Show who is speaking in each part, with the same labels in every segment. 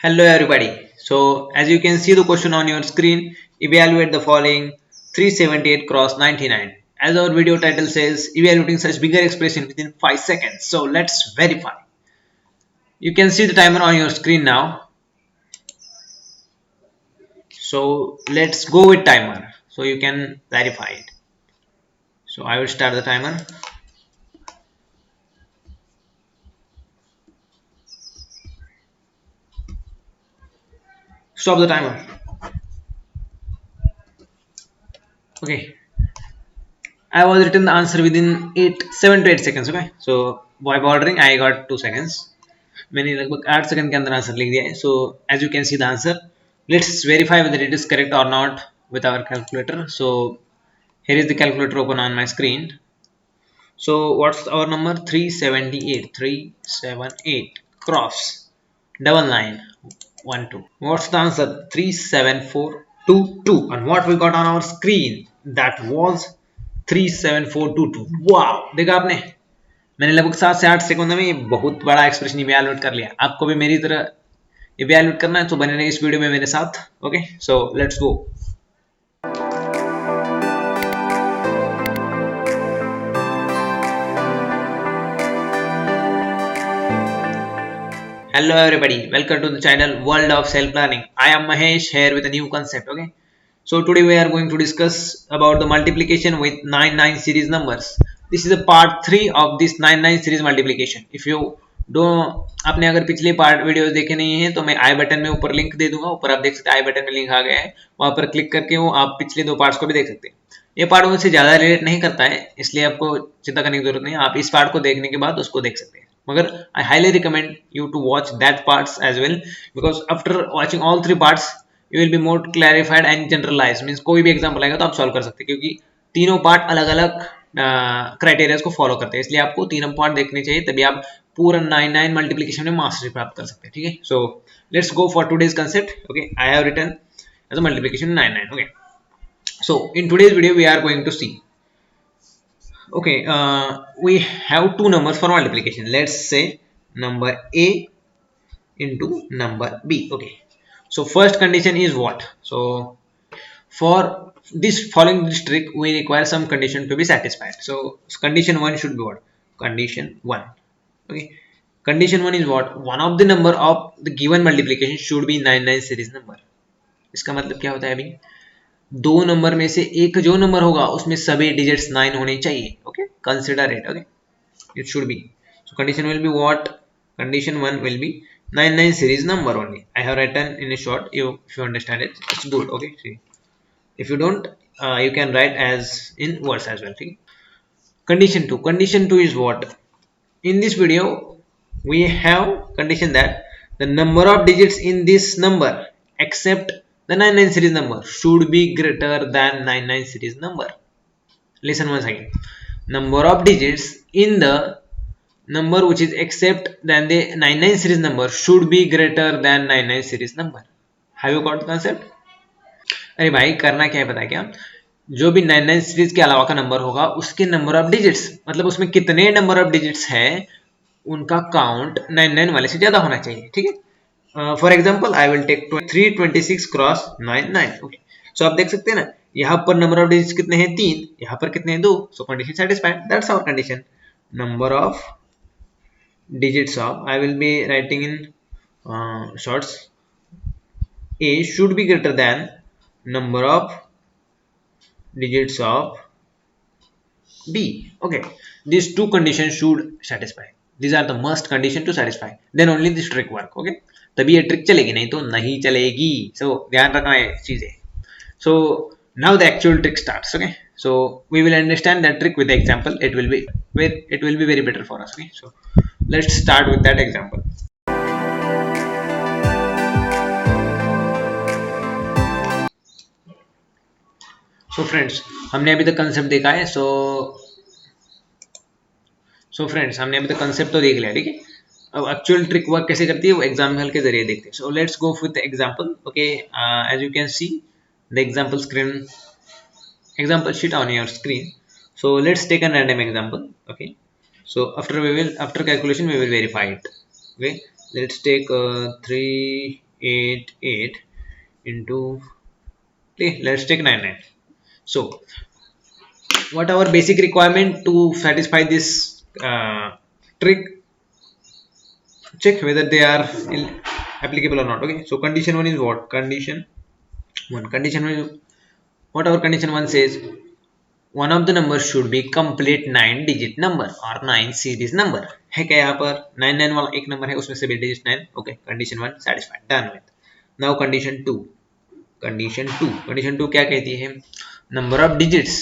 Speaker 1: Hello everybody. So as you can see the question on your screen, evaluate the following 378 cross 99. As our video title says, evaluating such bigger expression within 5 seconds. So let's verify. You can see the timer on your screen now. So let's go with timer so you can verify it. So I will start the timer. Stop the timer. Okay. I was written the answer within 7 to 8 seconds. Okay. So by ordering I got 2 seconds. मैंने लगभग 8 second के अंदर answer लिख दिया है. So as you can see the answer, let's verify whether it is correct or not with our calculator. So here is the calculator open on my screen. So what's our number? 378 cross double line 1 2. What's the answer? 37422. And what we got on our screen, that was 37422. wow, देखा आपने, मैंने लगभग 7 से 8 second में ये बहुत बड़ा expression evaluate कर लिया. आपको भी मेरी तरह इवैल्यूएट करना है तो बने रहिए इस वीडियो में मेरे साथ. Okay, so let's go. Hello everybody, welcome to the channel World of Self Learning. I am Mahesh here with a new concept. Okay, so today we are going to discuss about the multiplication with 99 series numbers. This is a part 3 of this 99 series multiplication. If you don't, आपने अगर पिछले part videos देखे नहीं हैं तो मैं आई button में ऊपर लिंक दे दूंगा. ऊपर आप देख सकते हैं आई बटन में लिंक आ गया है, वहां पर क्लिक करके वो आप पिछले 2 पार्ट्स को भी देख सकते हैं. ये पार्ट उनसे ज़्यादा रिलेट नहीं करता है, इसलिए आपको चिंता करने की जरूरत नहीं है. आप इस पार्ट को देखने के बाद उसको देख सकते हैं. मगर I highly recommend you to watch that parts as well, because after watching all 3 parts you will be more clarified and generalized. Means कोई भी एग्जाम्पल आएगा तो आप सॉल्व कर सकते हैं, क्योंकि तीनों पार्ट अलग अलग क्राइटेरिया को फॉलो करते हैं. इसलिए आपको तीनों पार्ट देखने चाहिए, तभी आप पूरा 99 मल्टीप्लिकेशन में मास्टरी प्राप्त कर सकते हैं. ठीक है, so let's go for today's concept. Okay, I have written as a multiplication 99. ओके, so in today's video we are going to see, okay, we have 2 numbers for multiplication. Let's say number a into number b. Okay, so first condition is what? So for this following this trick we require some condition to be satisfied. So condition 1 should be what? Condition 1. Okay, condition 1 is what? One of the number of the given multiplication should be 99 series number. इसका मतलब क्या होता है अभी? दो number में से एक जो नंबर होगा उसमें सभी डिजिट्स 9 होने चाहिए. Okay, consider it. Okay, it should be. So condition will be what? Condition 1 will be 99 series number only. I have written in a short. If you understand it, it's good. Okay, see, if you don't, you can write as in words as well. Okay? Condition 2. Condition 2 is what? In this video we have condition that the number of digits in this number except the 99 series number should be greater than 99 series number. Listen once again. Number of digits in the number which is except than the 99 series number should be greater than 99 series number. Have you got the concept? अरे भाई, करना क्या है पता है क्या? जो भी 99 सीरीज के अलावा का नंबर होगा उसके नंबर ऑफ डिजिट्स, मतलब उसमें कितने नंबर ऑफ डिजिट्स है उनका काउंट 99 वाले से ज्यादा होना चाहिए. ठीक है, for example I will take 326 cross 99. Okay, so आप देख सकते हैं ना, यहाँ पर नंबर ऑफ डिजिट्स कितने हैं? 3. यहाँ पर कितने हैं? 2. So condition satisfied. That's our condition. Number of digits of, I will be writing in shorts, a should be greater than number of digits of b. Okay, these two conditions should satisfy. These are the must condition to satisfy, then only this trick work. Okay, तभी ये trick चलेगी, नहीं तो नहीं चलेगी. So ध्यान रखना है चीजें. So now the actual trick starts. Okay, so we will understand that trick with the example. It will be very better for us. Okay, so let's start with that example. So friends, हमने अभी तक concept देखा है. So friends, हमने अभी तक concept तो देख लिया. ठीक है, अब एक्चुअल ट्रिक वर्क कैसे करती है वो एग्जाम्पल के जरिए देखते हैं. So let's go with the example. Okay, as you can see the example sheet on your screen. So let's take a random example. Okay, so after calculation we will verify it. Okay, let's take 8 8 into, let's take 9 9. So what our basic requirement to satisfy this trick? Check whether they are applicable or not. Okay, so condition 1 is what? Condition 1 is what our condition 1 says: one of the numbers should be complete 9 digit number or 9 series number. है क्या यहाँ पर 99 वाला एक number है, उसमें से भी digit 9. Okay, condition 1 satisfied, done with. Now condition 2 क्या कहती है? Number of digits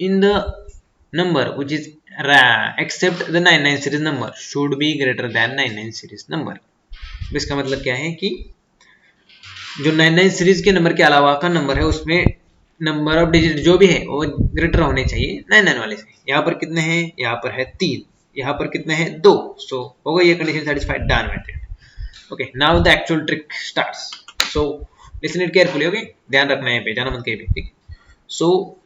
Speaker 1: in the number which is except the 99 series number should be greater than 99 series number. इसका मतलब क्या है कि जो 99 सीरीज के नंबर के अलावा का नंबर है उसमें नंबर ऑफ डिजिट जो भी है वो ग्रेटर होने चाहिए 99 वाले से. यहाँ पर कितने हैं? यहाँ पर है 3, यहाँ पर कितने हैं? 2. सो हो गई ये condition satisfied, done with it. Okay, now the actual trick starts. So listen it carefully. Okay, ध्यान रखना है पे, जाना मत कहीं पे. ठीक. सो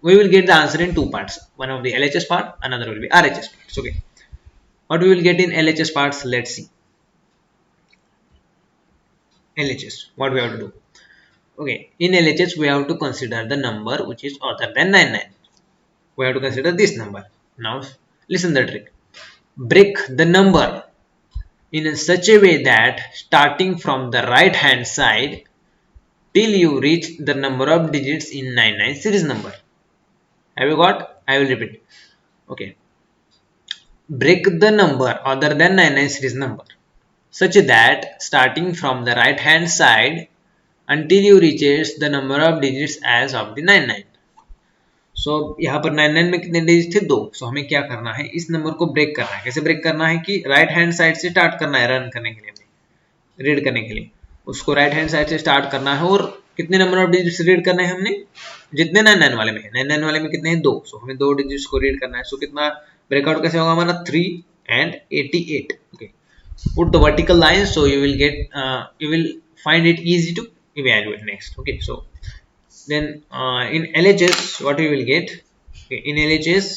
Speaker 1: we will get the answer in two parts. One of the LHS part, another will be RHS parts. Okay, what we will get in LHS parts? Let's see. LHS, what we have to do? Okay, in LHS we have to consider the number which is other than 99. We have to consider this number. Now listen the trick. Break the number in such a way that starting from the right hand side till you reach the number of digits in 99 series number. Have you got? I will repeat. Okay, break the number other than 99 series number such that starting from the right hand side until you reaches the number of digits as of the 99. So यहाँ पर 99 में कितने digit थे? 2. सो हमें क्या करना है? इस नंबर को ब्रेक करना है. कैसे ब्रेक करना है? कि राइट हैंड साइड से स्टार्ट करना है, रन करने के लिए, रीड करने के लिए उसको राइट हैंड साइड से स्टार्ट करना है. और कितने नंबर ऑफ डिजिट्स रीड करने हैं हमने? जितने 99 वाले में है. 99 वाले में कितने हैं? 2. सो हमें 2 डिजिट्स को रीड करना है. सो कितना ब्रेकआउट कैसे होगा हमारा? 3 and 88. Okay, put the vertical line so you will get you will find it easy to evaluate next. Okay, so then in LHS what we will get? Okay, in LHS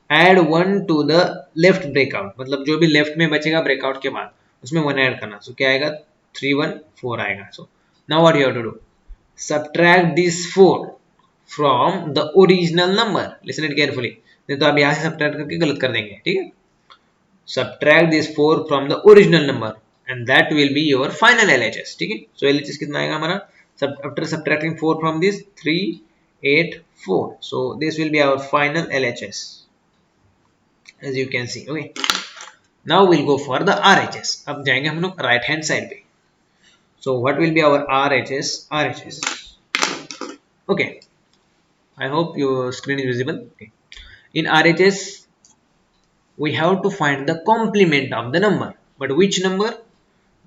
Speaker 1: add 1 to the left breakout. मतलब जो भी left में बचेगा breakout के बाद उसमें 1 add करना. सो क्या आएगा? 3 1 4 आएगा. So now what you have to do? subtract this 4 from the original number. Listen it carefully. नहीं तो आप यहाँ से subtract करके गलत कर देंगे. ठीक है, subtract this 4 from the original number and that will be your final LHS. ठीक है, so LHS कितना आएगा हमारा? After subtracting 4 from this, 3 8 4. So this will be our final LHS as you can see. Okay, now we'll go for the RHS. अब जाएंगे हम लोग right hand side पे. So what will be our RHS? Okay, I hope your screen is visible. Okay. In RHS we have to find the complement of the number. But which number?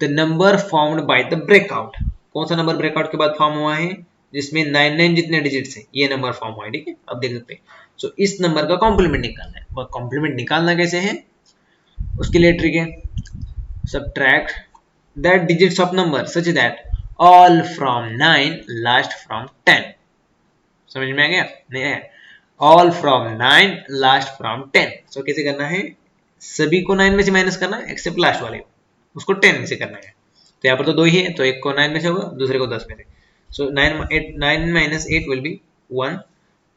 Speaker 1: The number formed by the breakout. कौन सा number breakout के बाद form हुआ है? जिसमें 99 जितने digits हैं ये नंबर फॉर्म हुआ है. ठीक है, अब देख सकते हैं. सो इस नंबर का कॉम्प्लीमेंट निकालना है. और कॉम्प्लीमेंट निकालना कैसे है? उसके लिए ट्रिक है. Subtract that digits of number such that all from 9 last from 10. समझ में आ गया? नहीं आया? all from 9 last from 10. so कैसे करना है? सभी को 9 में से माइनस करना है एक्सेप्ट लास्ट वाले को, उसको 10 में से करना है. तो यहाँ पर तो 2 ही है, तो एक को 9 में से होगा, दूसरे को 10 में से. so 9 minus 8 will be 1,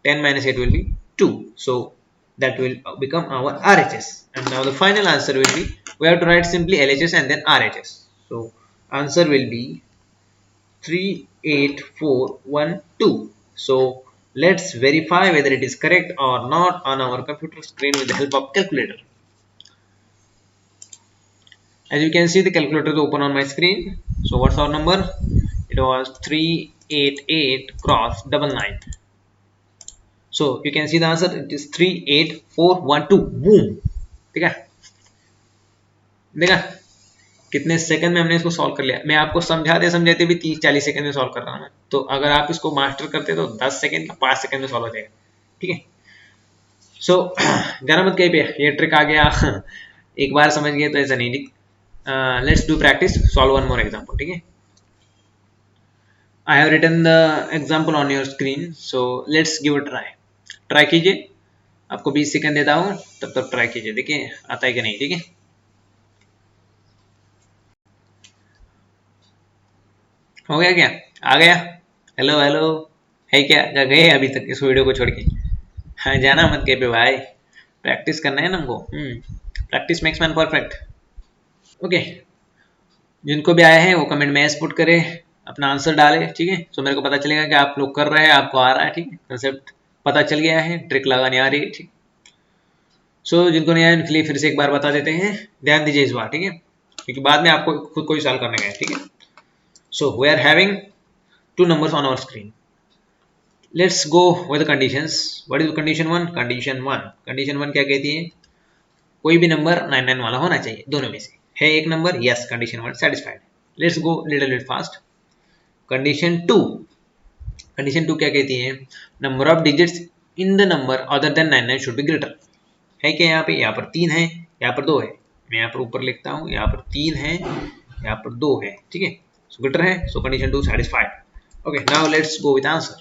Speaker 1: 10 minus 8 will be 2. so that will become our RHS. And now the final answer will be, we have to write simply LHS and then RHS. So answer will be 38412. So let's verify whether it is correct or not on our computer screen with the help of calculator. As you can see, the calculator is open on my screen. So what's our number? It was 388 cross 99. So you can see the answer. It is 38412. Boom. ठीक है, देखा कितने second में हमने इसको solve कर लिया. मैं आपको समझाते समझाते भी 30-40 सेकंड में सॉल्व कर रहा हूँ. तो अगर आप इसको मास्टर करते तो 10 सेकंड या 5 सेकंड में सॉल्व हो जाएगा. ठीक है, सो जाना मत कहीं पे, ये ट्रिक आ गया. एक बार समझ गए तो ऐसा नहीं. Let's do practice. Solve one more example. ठीक है, I have written the example on your screen. So let's give a try कीजिए. आपको 20 सेकंड देता हूँ, तब तक ट्राई कीजिए, देखिए आता है कि नहीं. ठीक है, हो गया क्या? आ गया? हेलो हेलो, है क्या? गए अभी तक इस वीडियो को छोड़ के? हाँ, जाना मत कहीं पे भाई, प्रैक्टिस करना है ना हमको। Practice makes man perfect. Okay, जिनको भी आया है वो कमेंट में एस पुट करे, अपना आंसर डाले, ठीक है। सो मेरे को पता चलेगा कि आप लोग कर रहे हैं, आपको आ रहा है, ठीक है। कंसेप्ट पता चल गया है, ट्रिक लगानी आ रही है, ठीक। सो जिनको नहीं आया उनके लिए फिर से एक बार बता देते हैं, ध्यान दीजिए इस बार, ठीक है, क्योंकि बाद में आपको खुद को ही सॉल्व करने का है, ठीक है। So we are having two numbers on our screen. Let's go with the conditions. What is condition one? Condition one क्या कहती है? कोई भी नंबर 99 वाला होना चाहिए, दोनों में से है एक number, yes, condition one satisfied. Let's go little bit fast. Condition two क्या कहती है? Number of digits in the number other than 99 should be greater. है क्या यहाँ पे? यहाँ पर 3 है, यहाँ पर 2 है। मैं यहाँ पर ऊपर लिखता हूँ, यहाँ पर 3 है, यहाँ पर 2 है, ठीक है। सो ग्रेटर है, so condition two satisfied. Okay, now let's go with answer.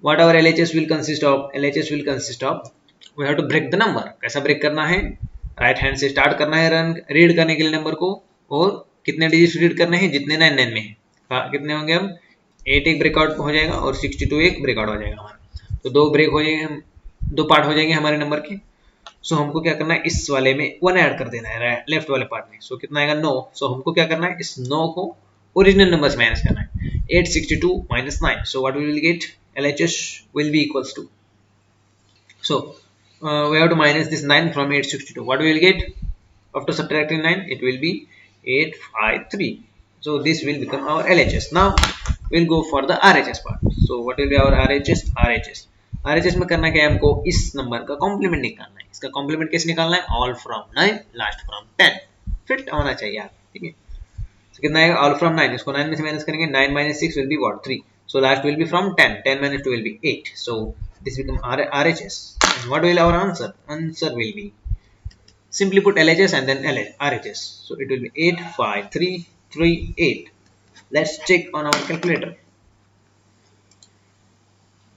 Speaker 1: What our LHS will consist of? LHS will consist of, we have to break the number. कैसा ब्रेक करना है? राइट हैंड से start करना है run read करने के लिए number को, और कितने डिजिट रीड करने हैं? जितने 99 में है। कितने होंगे हम? 8 एक ब्रेकआउट हो जाएगा और 62 एक ब्रेकआउट हो जाएगा हमारा। तो दो ब्रेक हो जाएंगे, दो पार्ट हो जाएंगे हमारे नंबर के। सो हमको क्या करना है? इस वाले में 1 ऐड कर देना है लेफ्ट वाले पार्ट में। सो कितना आएगा? 9। सो हमको क्या करना है? इस 9 को ओरिजिनल नंबर से माइनस करना है। 862 minus 9. So what we will get? LHS will be equals to. So we have to minus this 9 from 862. What we will get? After subtracting 9, it will be 853. So this will become our LHS. Now we'll go for the RHS part. So what will be our RHS? RHS में करना क्या है? हमको इस number का complement निकालना है। इसका कॉम्प्लीमेंट कैसे निकालना है? All from 9, last from 10 fit होना चाहिए आप, ठीक है। So कितना आएगा? ऑल फ्रॉम 9, इसको 9 में से माइनस करेंगे, 9 minus 6 will be what? 3. So last will be from 10, 10 minus 2 will be 8. So this become RHS. And what will our answer? Answer will be, simply put, LHS and then RHS. So it will be 85338. Let's check on our calculator.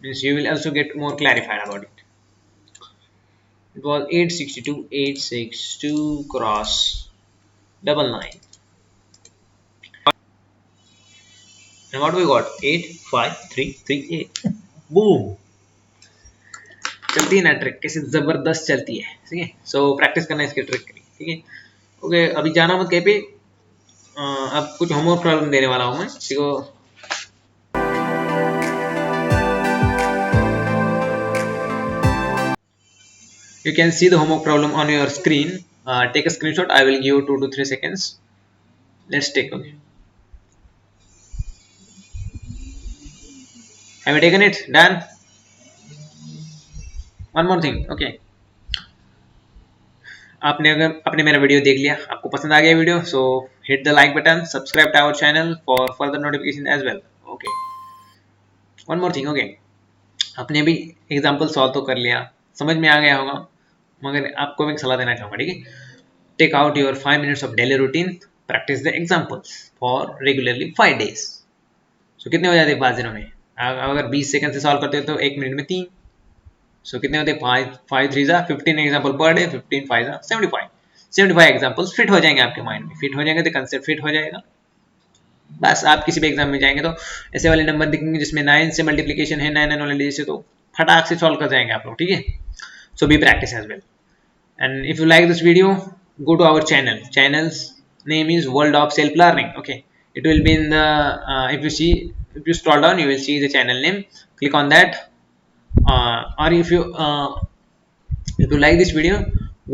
Speaker 1: Means you will also get more clarified about it. It was 862 cross 99. And what we got? 85338. Boom. चलती है ना trick, कैसे जबरदस्त चलती है, ठीक है। So practice करना है इसके ट्रिक के लिए, ठीक है। ओके, अभी जाना मत कहीं पे, अब कुछ होमवर्क प्रॉब्लम देने वाला हूँ मैं, ठीक है। You can see the homework problem on your screen. Take a screenshot. I will give you 2 to 3 seconds. Let's take. Okay. Have you taken it? Done. One more thing. Okay. आपने मेरा video देख लिया, आपको पसंद आ गया video, so hit the like button, subscribe to our channel for further notification as well. Okay, one more thing. Okay, आपने भी एग्जांपल सॉल्व तो कर लिया, समझ में आ गया होगा, मगर आपको मैं एक सलाह देना चाहूँगा, ठीक है। Take out your 5 minutes of daily routine, practice the examples for regularly 5 days। So कितने हो जाते हैं 5 दिनों में? अगर 20 सेकंड से सॉल्व करते हो तो 1 मिनट में 3। सो कितने होते हैं? 5 3 15 example per day, 15 5 75 examples fit हो जाएंगे आपके माइंड में, फिट हो जाएंगे तो कंसेप्ट फिट हो जाएगा। बस आप किसी भी एग्जाम में जाएंगे तो ऐसे वाले नंबर दिखेंगे जिसमें 9 से मल्टीप्लिकेशन है, 9 वाले डिजिट से, तो फटाक से सॉल्व कर जाएंगे आप लोग, ठीक है। So be practice as well, and if you like this video, go to our channel's name is World of Self Learning. Okay, it will be in the if you scroll down, you will see the channel name. Click on that, or if you like this video,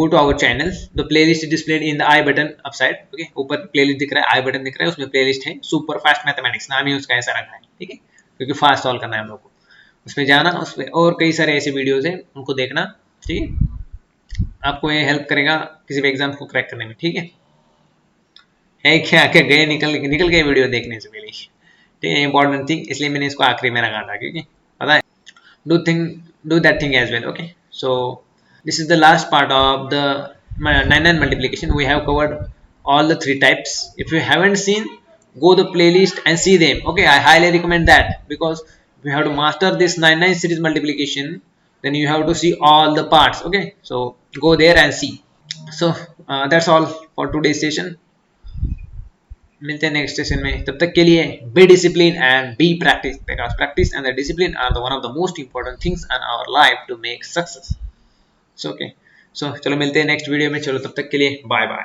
Speaker 1: go to our channel. The playlist is displayed in the I button upside. Okay, ऊपर playlist दिख रहा है, I button दिख रहा है, उसमें playlist है super fast mathematics, नाम ही उसका ऐसा रखा है, ठीक है, क्योंकि फास्ट सॉल्व करना है हम लोग को। उसमें जाना, उसमें और कई सारे ऐसे वीडियोज हैं, उनको देखना, ठीक है। आपको ये हेल्प करेगा किसी भी एग्जाम को क्रैक करने में, ठीक है क्या? क्या गए निकल गए वीडियो देखने से पहले, ठीक है। इंपॉर्टेंट थिंग, इसलिए मैंने इसको आखिरी में रखा था, क्योंकि पता है, do that thing as well. Okay, so this is the last part of the 99 multiplication. We have covered all the 3 types. If you haven't seen, go the playlist and see them. Okay, I highly recommend that, because if you have to master this 99 series multiplication, then you have to see all the parts. Okay, so go there and see. So that's all for today's session. मिलते हैं next session में, तब तक के लिए be discipline and be practice, because practice and the discipline are the one of the most important things in our life to make success. So okay, so चलो मिलते हैं नेक्स्ट वीडियो में, चलो तब तक के लिए बाय बाय।